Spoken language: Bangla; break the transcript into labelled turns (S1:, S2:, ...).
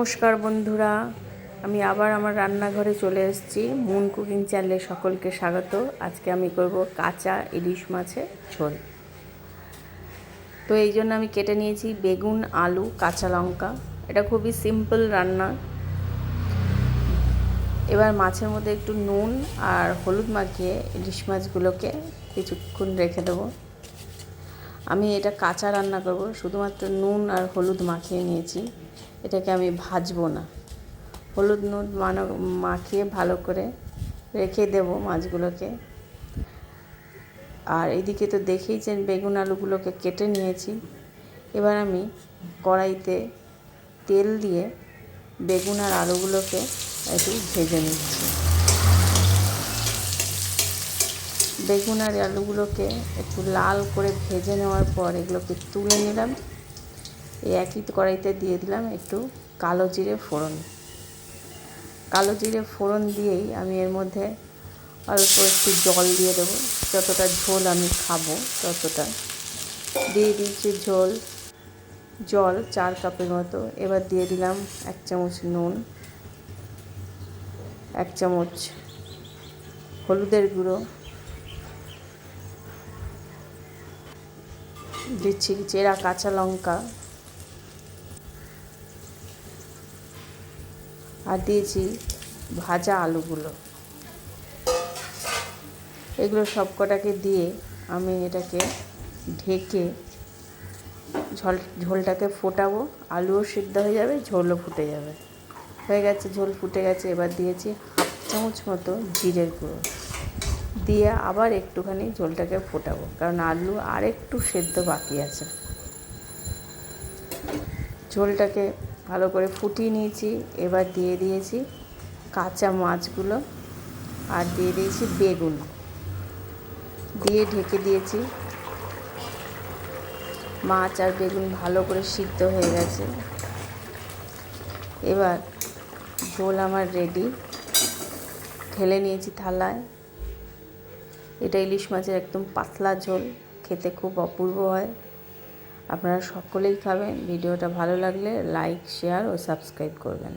S1: নমস্কার বন্ধুরা, আমি আবার আমার রান্নাঘরে চলে এসেছি। মুন কুকিং চ্যানেলে সকলকে স্বাগত। আজকে আমি করব কাঁচা ইলিশ মাছের ঝোল। তো এই জন্য আমি কেটে নিয়েছি বেগুন, আলু, কাঁচা লঙ্কা। এটা খুবই সিম্পল রান্না। এবার মাছের মধ্যে একটু নুন আর হলুদ মাখিয়ে ইলিশ মাছগুলোকে কিছুক্ষণ রেখে দেবো। আমি এটা কাঁচা রান্না করব, শুধুমাত্র নুন আর হলুদ মাখিয়ে নিয়েছি। এটাকে আমি ভাজবো না। হলুদ নুন মাখিয়ে ভালো করে রেখে দেব মাছগুলোকে। আর এদিকে তো দেখেইছেন বেগুন আলুগুলোকে কেটে নিয়েছি। এবার আমি কড়াইতে তেল দিয়ে বেগুন আর আলুগুলোকে একটু ভেজে নিচ্ছি। বেগুন আর আলুগুলোকে একটু লাল করে ভেজে নেওয়ার পর এগুলোকে তুলে নিলাম। এই একই কড়াইতে দিয়ে দিলাম একটু কালো জিরে ফোড়ন। কালো জিরে ফোড়ন দিয়েই আমি এর মধ্যে অল্প একটু জল দিয়ে দেবো। যতটা ঝোল আমি খাবো ততটা দিয়ে দিয়েছি জল 4 কাপের মতো। এবার দিয়ে দিলাম 1 চামচ নুন, 1 চামচ হলুদের গুঁড়ো, দিচ্ছি চেরা কাঁচা লঙ্কা আর দিয়েছি ভাজা আলুগুলো। এগুলো সব কটাকে দিয়ে আমি এটাকে ঢেকে ঝোলটাকে ফোটাবো। আলুও সিদ্ধ হয়ে যাবে, ঝোলও ফুটে যাবে। হয়ে গেছে, ঝোল ফুটে গেছে। এবার দিয়েছি 1/2 চামচ মতো জিরের গুঁড়ো দিয়ে আবার একটুখানি ঝোলটাকে ফোটাবো, কারণ আলু আর একটু সেদ্ধ বাকি আছে। ঝোলটাকে ভালো করে ফুটিয়ে নিয়েছি। এবার দিয়ে দিয়েছি কাঁচা মাছগুলো আর দিয়ে দিয়েছি বেগুন, দিয়ে ঢেকে দিয়েছি। মাছ আর বেগুন ভালো করে সিদ্ধ হয়ে গেছে। এবার ঝোল আমার রেডি, ঢেলে নিয়েছি থালায়। এটা ইলিশ মাছের একদম পাতলা ঝোল, খেতে খুব অপূর্ব হয়। আপনারা সকলেই খাবেন। ভিডিওটা ভালো লাগলে লাইক, শেয়ার ও সাবস্ক্রাইব করবেন।